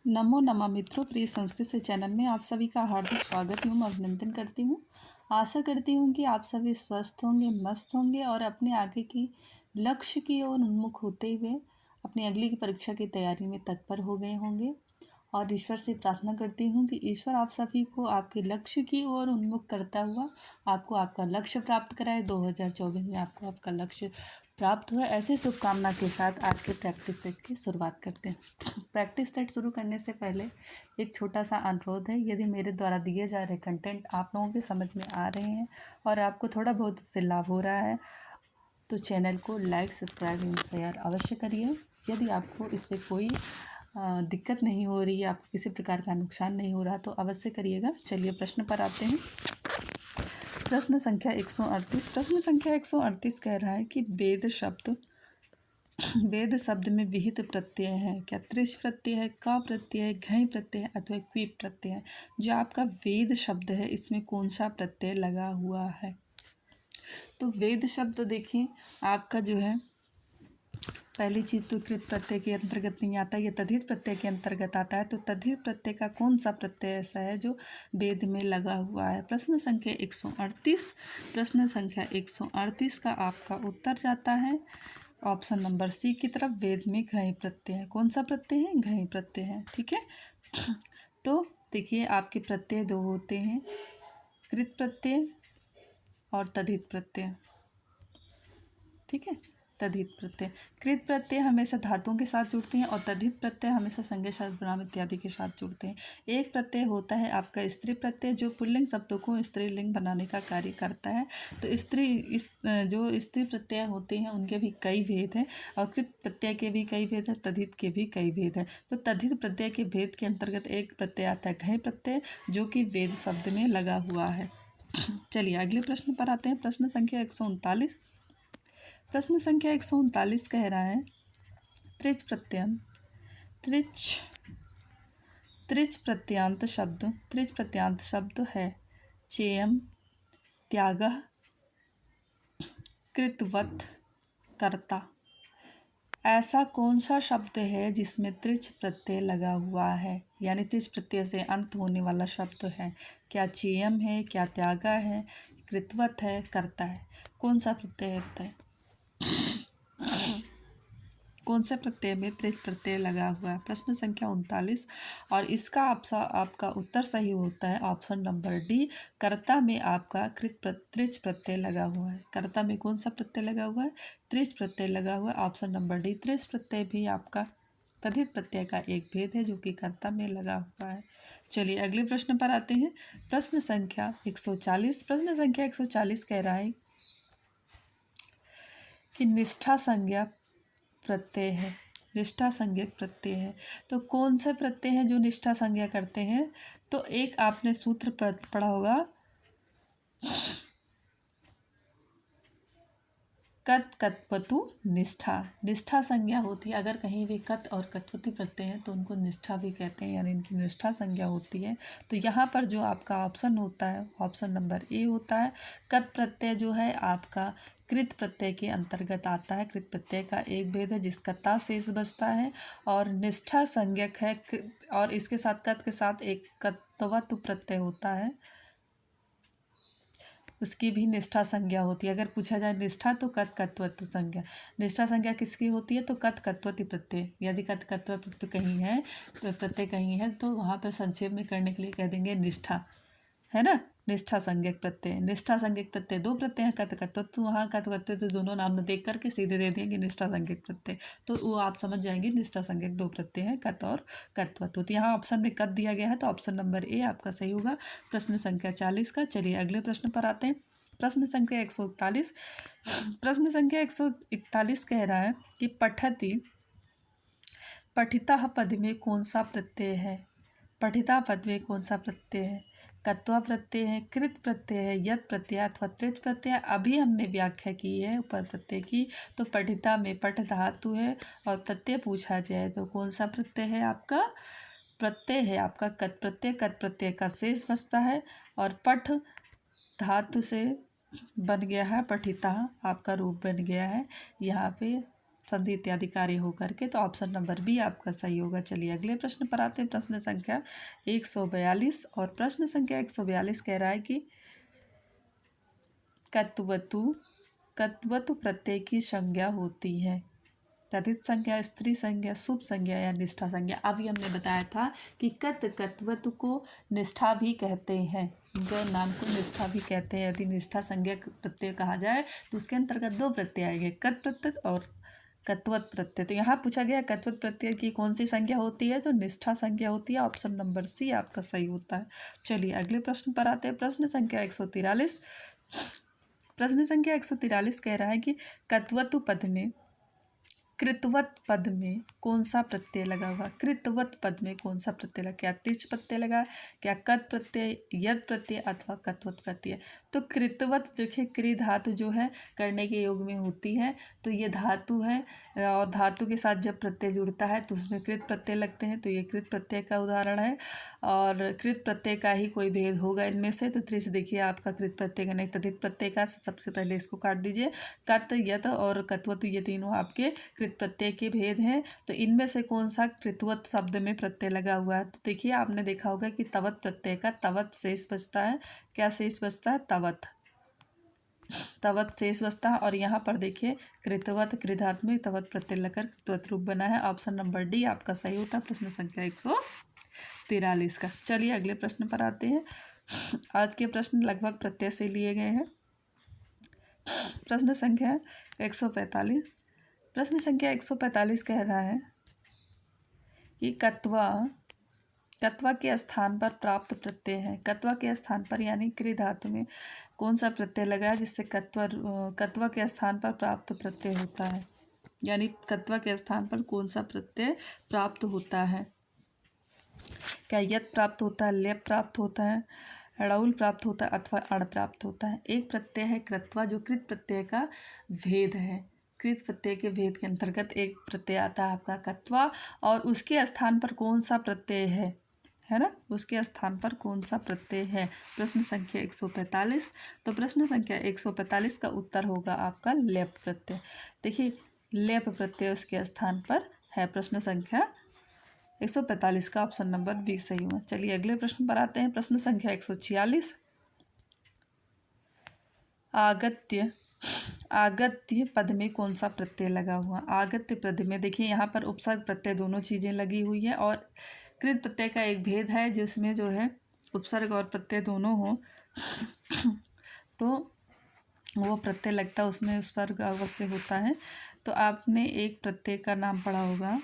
नमो नमः मित्रों, प्रिय संस्कृत से चैनल में आप सभी का हार्दिक स्वागत एवं अभिनंदन करती हूँ। आशा करती हूँ कि आप सभी स्वस्थ होंगे, मस्त होंगे और अपने आगे की लक्ष्य की ओर उन्मुख होते हुए अपनी अगली की परीक्षा की तैयारी में तत्पर हो गए होंगे। और ईश्वर से प्रार्थना करती हूँ कि ईश्वर आप सभी को आपके लक्ष्य की ओर उन्मुख करता हुआ आपको आपका लक्ष्य प्राप्त कराए। 2024 में आपको आपका लक्ष्य प्राप्त हुआ, ऐसे शुभकामना के साथ आज के प्रैक्टिस सेट की शुरुआत करते हैं। प्रैक्टिस सेट शुरू करने से पहले एक छोटा सा अनुरोध है। यदि मेरे द्वारा दिए जा रहे कंटेंट आप लोगों के समझ में आ रहे हैं और आपको थोड़ा बहुत उससे लाभ हो रहा है तो चैनल को लाइक, सब्सक्राइब एवं शेयर अवश्य करिए। यदि आपको इससे कोई दिक्कत नहीं हो रही है, आपको किसी प्रकार का नुकसान नहीं हो रहा तो अवश्य करिएगा। चलिए प्रश्न पर आते हैं। प्रश्न संख्या 138। प्रश्न संख्या 138 कह रहा है कि वेद शब्द में विहित प्रत्यय है। क्या त्रिश प्रत्यय है, क प्रत्यय है, घय प्रत्यय है अथवा क्वीप प्रत्यय है? जो आपका वेद शब्द है इसमें कौन सा प्रत्यय लगा हुआ है? तो वेद शब्द देखिए आपका जो है, पहली चीज़ तो कृत प्रत्यय के अंतर्गत नहीं आता, ये तद्धित प्रत्यय के अंतर्गत आता है। तो तद्धित प्रत्यय का कौन सा प्रत्यय ऐसा है जो वेद में लगा हुआ है? प्रश्न संख्या 138। प्रश्न संख्या 138 का आपका उत्तर जाता है ऑप्शन नंबर सी की तरफ। वेद में घय प्रत्यय है। कौन सा प्रत्यय है? घय प्रत्यय है। ठीक है। तो देखिए आपके प्रत्यय दो होते हैं, कृत प्रत्यय और तद्धित प्रत्यय। ठीक है, तद्धित प्रत्यय। कृत प्रत्यय हमेशा धातुओं के साथ जुड़ते हैं और तद्धित प्रत्यय हमेशा संज्ञा, सर्वनाम इत्यादि के साथ जुड़ते हैं। एक प्रत्यय होता है आपका स्त्री प्रत्यय, जो पुल्लिंग शब्दों को स्त्रीलिंग बनाने का कार्य करता है। तो जो स्त्री प्रत्यय होते हैं उनके भी कई भेद हैं और कृत प्रत्यय के भी कई भेद हैं, तद्धित के भी कई भेद हैं। तो तद्धित प्रत्यय के भेद के अंतर्गत एक प्रत्यय आता है घय प्रत्यय, जो कि वेद शब्द में लगा हुआ है। चलिए अगले प्रश्न पर आते हैं। प्रश्न संख्या 139। प्रश्न संख्या 139 कह रहा है त्रिच प्रत्ययांत शब्द है चेयम, त्यागः, कृतवत, कर्ता। ऐसा कौन सा शब्द है जिसमें त्रिच प्रत्यय लगा हुआ है, यानी त्रिच प्रत्यय से अंत होने वाला शब्द है? क्या चेयम है, क्या त्यागा है, कृतवत है, कर्ता है? कौन सा प्रत्यय है बताएं? कौन से प्रत्यय में त्रिच प्रत्यय लगा हुआ है? प्रश्न संख्या 39 और इसका आपका उत्तर सही होता है ऑप्शन नंबर डी। कर्ता में आपका त्रिच प्रत्यय लगा हुआ है। कर्ता में कौन सा प्रत्यय लगा हुआ है? त्रिच प्रत्यय लगा हुआ है, ऑप्शन नंबर डी। त्रिच प्रत्यय भी आपका तद्धित प्रत्यय का एक भेद है जो कि कर्ता में लगा हुआ है। चलिए अगले प्रश्न पर आते हैं। प्रश्न संख्या 140। प्रश्न संख्या 140 कह रहा है कि निष्ठा संज्ञा प्रत्यय है, निष्ठा संज्ञक प्रत्यय है। तो कौन से प्रत्यय है जो निष्ठा संज्ञा करते हैं? तो एक आपने सूत्र पढ़ा होगा, कत कत्वतु निष्ठा। निष्ठा संज्ञा होती है। अगर कहीं भी कत और कत्वतु प्रत्यय हैं तो उनको निष्ठा भी कहते हैं, यानी इनकी निष्ठा संज्ञा होती है। तो यहाँ पर जो आपका ऑप्शन होता है ऑप्शन नंबर ए होता है। कत प्रत्यय जो है आपका कृत प्रत्यय के अंतर्गत आता है। कृत प्रत्यय का एक भेद है जिसका ता शेष बचता है और निष्ठा संज्ञक है। और इसके साथ कत के साथ एक कत्वतु प्रत्यय होता है, उसकी भी निष्ठा संज्ञा होती है। अगर पूछा जाए निष्ठा तो कत कत्वतु संज्ञा। निष्ठा संज्ञा किसकी होती है? तो कत कत्वति प्रत्यय। यदि कत कत्व प्रत्यय कहीं है, प्रत्यय कहीं है तो वहाँ पर संक्षेप में करने के लिए कह देंगे निष्ठा, है ना। निष्ठा संज्ञक प्रत्यय। निष्ठा संज्ञक प्रत्यय दो प्रत्यय हैं, कत कत्वतु। वहाँ कत कत्वतु दोनों नाम न देख करके सीधे दे देंगे निष्ठा संज्ञक प्रत्यय, तो वो आप समझ जाएंगे निष्ठा संज्ञक दो प्रत्यय हैं, कत और कत्वतु। तो यहाँ ऑप्शन में कत दिया गया है तो ऑप्शन नंबर ए आपका सही होगा प्रश्न संख्या 40 का। चलिए अगले प्रश्न पर आते हैं। प्रश्न संख्या 141। प्रश्न संख्या 141 कह रहा है कि पठिता पद में कौन सा प्रत्यय है? पठिता पद में कौन सा प्रत्यय है? कत्वा प्रत्यय है, कृत प्रत्यय है, यत प्रत्यय अथवा त्रिच प्रत्यय? अभी हमने व्याख्या की है ऊपर प्रत्यय की। तो पठिता में पठ धातु है और प्रत्यय पूछा जाए तो कौन सा प्रत्यय है? आपका प्रत्यय है आपका कत प्रत्यय। कत प्रत्यय का शेष बचता है और पठ धातु से बन गया है पठिता, आपका रूप बन गया है। यहाँ पे संधि इत्यादि कार्य होकर के, तो ऑप्शन नंबर बी आपका सही होगा। चलिए अगले प्रश्न पर आते हैं, प्रश्न संख्या 142। और प्रश्न संख्या 142 कह रहा है कि कत्वतु कत्वतु प्रत्यय की संज्ञा होती है। तद्धित संज्ञा, स्त्री संज्ञा, शुभ संज्ञा या निष्ठा संज्ञा। अभी हमने बताया था कि कत्वतु को निष्ठा भी कहते हैं, ग नाम को निष्ठा भी कहते हैं। यदि निष्ठा संज्ञा प्रत्यय कहा जाए तो उसके अंतर्गत दो प्रत्यय आएंगे, कत प्रत्यय और कत्वत प्रत्यय। तो यहाँ पूछा गया कत्वत प्रत्यय की कौन सी संज्ञा होती है, तो निष्ठा संज्ञा होती है। ऑप्शन नंबर सी आपका सही होता है। चलिए अगले प्रश्न पर आते हैं, प्रश्न संख्या 143। प्रश्न संख्या 143 कह रहा है कि कत्वतु पद में कृतवत पद में कौन सा प्रत्यय लगा हुआ। कृतवत पद में कौन सा प्रत्यय लगा, क्या तिच प्रत्यय लगा, क्या कत प्रत्यय, यद प्रत्यय अथवा कत्वत प्रत्यय। तो कृतवत देखिए, कृ धातु जो है करने के योग में होती है, तो ये धातु है और धातु के साथ जब प्रत्यय जुड़ता है तो उसमें कृत प्रत्यय लगते हैं, तो ये कृत प्रत्यय का उदाहरण है। और कृत प्रत्यय का ही कोई भेद होगा इनमें से, तो त्रिश देखिए आपका कृत प्रत्यय का नहीं, तद्धित प्रत्यय का। सबसे पहले इसको काट दीजिए। कत, यत और कत्वत ये तीनों आपके कृत प्रत्यय के भेद हैं। तो इनमें से कौन सा कृतवत शब्द में प्रत्यय लगा हुआ है, तो देखिए आपने देखा होगा कि तवत प्रत्यय का तवत शेष बचता है। क्या शेष बचता है, तवत, तवत शेष बचता है। और यहाँ पर देखिए कृतवत कृधात में तवत प्रत्यय लगकर कृतवत रूप बना है। ऑप्शन नंबर डी आपका सही होता है प्रश्न संख्या 143 का। चलिए अगले प्रश्न पर आते हैं। आज के प्रश्न लगभग प्रत्यय से लिए गए हैं। प्रश्न संख्या 145। प्रश्न संख्या 145 कह रहा है कि कत्वा के स्थान पर प्राप्त प्रत्यय है। कत्वा के स्थान पर यानी कृ धातु में कौन सा प्रत्यय लगा है जिससे कत्वा के स्थान पर प्राप्त प्रत्यय होता है, यानी कत्वा के स्थान पर कौन सा प्रत्यय प्राप्त होता है। क्या यत प्राप्त होता है, लेप प्राप्त होता है, ड़ौल प्राप्त होता है अथवा अण प्राप्त होता है। एक प्रत्यय है कृत्वा जो कृत प्रत्यय का भेद है। कृत प्रत्यय के भेद के अंतर्गत एक प्रत्यय आता है आपका कत्वा, और उसके स्थान पर कौन सा प्रत्यय है ना, उसके स्थान पर कौन सा प्रत्यय है। प्रश्न संख्या 145। तो प्रश्न संख्या 145 का उत्तर होगा आपका लेप प्रत्यय। देखिए लेप प्रत्यय उसके स्थान पर है। प्रश्न संख्या 145 का ऑप्शन नंबर बी सही हुआ। चलिए अगले प्रश्न पर आते हैं। प्रश्न संख्या 146। आगत्य पद में कौन सा प्रत्यय लगा हुआ। आगत्य पद में देखिए यहाँ पर उपसर्ग प्रत्यय दोनों चीज़ें लगी हुई है, और कृत प्रत्यय का एक भेद है जिसमें जो है उपसर्ग और प्रत्यय दोनों हो तो वो प्रत्यय लगता है, उसमें उपसर्ग अवश्य होता है। तो आपने एक प्रत्यय का नाम पढ़ा होगा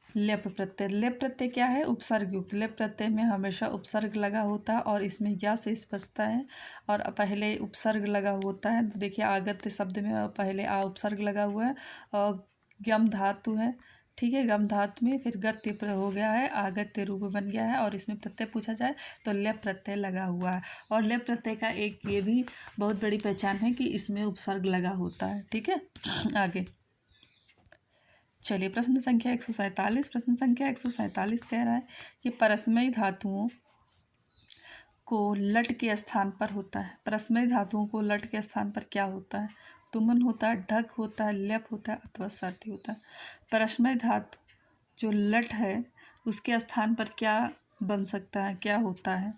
लेप प्रत्यय। लेप प्रत्यय क्या है, उपसर्ग युक्त। लेप प्रत्यय में हमेशा उपसर्ग लगा होता है और इसमें या शेष बचता है और पहले उपसर्ग लगा होता है। तो देखिए आगत्य शब्द में पहले आ उपसर्ग लगा हुआ है और गम धातु है, ठीक है। गम धातु में फिर गत्य हो गया है, आगत्य रूप बन गया है, और इसमें प्रत्यय पूछा जाए तो लेप प्रत्यय लगा हुआ है। और लेप प्रत्यय का एक ये भी बहुत बड़ी पहचान है कि इसमें उपसर्ग लगा होता है, ठीक है। आगे चलिए प्रश्न संख्या 147। प्रश्न संख्या 147 कह रहा है कि परस्मयी धातुओं को लट के स्थान पर होता है। परस्मयी धातुओं को लट के स्थान पर क्या होता है, तुमन होता है, ढक होता है, लेप होता है अथवा सर्दी होता है। परस्मयी धातु जो लट है उसके स्थान पर क्या बन सकता है, क्या होता है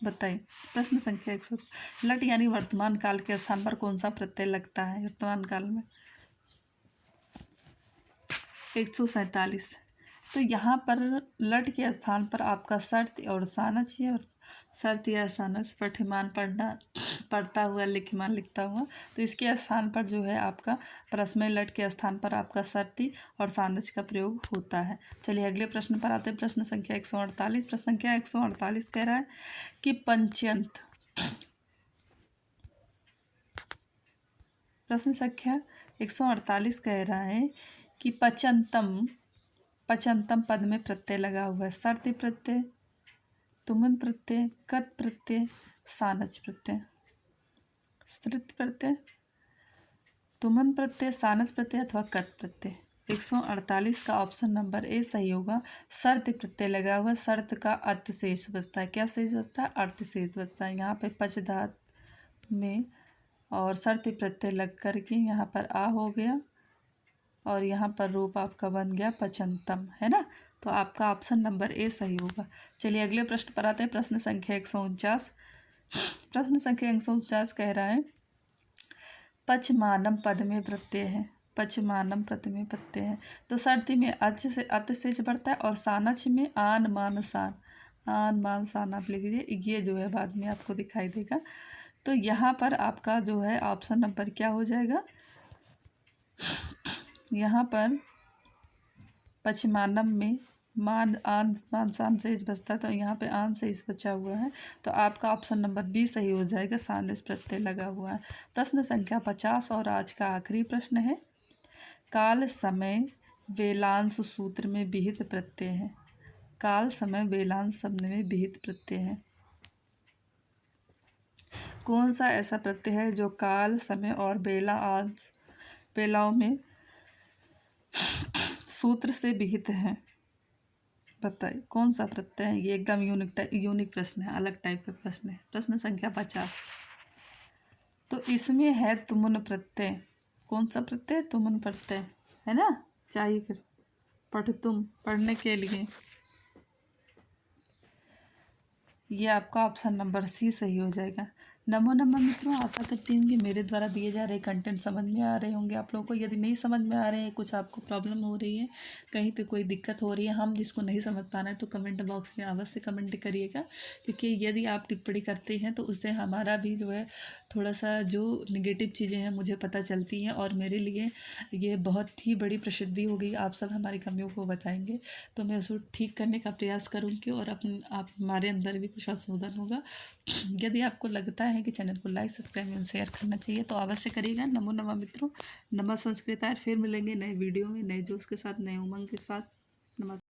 बताइए। प्रश्न संख्या 100। लट यानी वर्तमान काल के स्थान पर कौन सा प्रत्यय लगता है वर्तमान काल में। 147। तो यहाँ पर लट के स्थान पर आपका शर्त और सानच है, और शर्त या सानच पठ्यमान पढ़ता हुआ लिखमान लिखता हुआ, तो इसके स्थान पर जो है आपका परस्मय लट के स्थान पर आपका शर्ती और सानच का प्रयोग होता है। चलिए अगले प्रश्न पर आते हैं। प्रश्न संख्या 148। प्रश्न संख्या 148 कह रहा है कि पंचयंत। प्रश्न संख्या 148 कह रहा है कि पचंतम पद में प्रत्यय लगा हुआ है। शर्ती प्रत्यय, तुमन प्रत्यय, कत प्रत्यय, सानच प्रत्यय। स्तृत प्रत्यय, तुमन प्रत्यय, सानच प्रत्यय अथवा कत प्रत्यय। 148 का ऑप्शन नंबर ए सही होगा। शर्त प्रत्यय लगा हुआ, शर्त का अर्थ शेष बचता है। क्या शेष बचता है, अर्थ शेष बचता है। यहाँ पे पचधात में और सर्ति प्रत्यय लग करके यहाँ पर आ हो गया और यहाँ पर रूप आपका बन गया पचंतम, है ना। तो आपका ऑप्शन नंबर ए सही होगा। चलिए अगले प्रश्न पर आते हैं। प्रश्न संख्या 149। प्रश्न संख्या 149 कह रहा है पचमानम पद में प्रत्यय है। पचमानम पद में प्रत्यय है तो सर्ति में अच से अत से बढ़ता है और सानच में आन मान सान। आन मान सान आप लिख लीजिए, ये जो है बाद में आपको दिखाई देगा। तो यहाँ पर आपका जो है ऑप्शन नंबर क्या हो जाएगा, यहाँ पर पचमानम में मान आन मान सान से इस बचता है तो यहाँ पे आन से इस बचा हुआ है। तो आपका ऑप्शन नंबर बी सही हो जाएगा, सानिस प्रत्यय लगा हुआ है। प्रश्न संख्या 50 और आज का आखिरी प्रश्न है काल समय वेलांश सूत्र में विहित प्रत्यय है। काल समय वेलांश शब्द में विहित प्रत्यय है। कौन सा ऐसा प्रत्यय है जो काल समय और बेलाओं में सूत्र से विहित है, बताइए कौन सा प्रत्यय है। ये एकदम यूनिक प्रश्न है, अलग टाइप का प्रश्न है। प्रश्न संख्या 50। तो इसमें है तुमुन प्रत्यय। कौन सा प्रत्यय, तुमुन प्रत्यय, है ना। चाहिए पढ़ने के लिए ये आपका ऑप्शन नंबर सी सही हो जाएगा। नमो नमः मित्रों, आशा करती हूँ कि मेरे द्वारा दिए जा रहे कंटेंट समझ में आ रहे होंगे आप लोगों को। यदि नहीं समझ में आ रहे हैं, कुछ आपको प्रॉब्लम हो रही है, कहीं पे कोई दिक्कत हो रही है, हम जिसको नहीं समझ पा रहे हैं, तो कमेंट बॉक्स में अवश्य कमेंट करिएगा। क्योंकि यदि आप टिप्पणी करते हैं तो उससे हमारा भी जो है थोड़ा सा जो निगेटिव चीज़ें हैं मुझे पता चलती हैं और मेरे लिए ये बहुत ही बड़ी प्रसिद्धि होगी। आप सब हमारी कमियों को बताएंगे तो मैं उसको ठीक करने का प्रयास करूँगी और आप हमारे अंदर भी कुछ संशोधन होगा। यदि आपको लगता है कि चैनल को लाइक सब्सक्राइब एवं शेयर करना चाहिए तो अवश्य करिएगा। नमो नमः मित्रों, नमः संस्कृताय। फिर मिलेंगे नए वीडियो में नए जोश के साथ, नए उमंग के साथ। नमस्कार।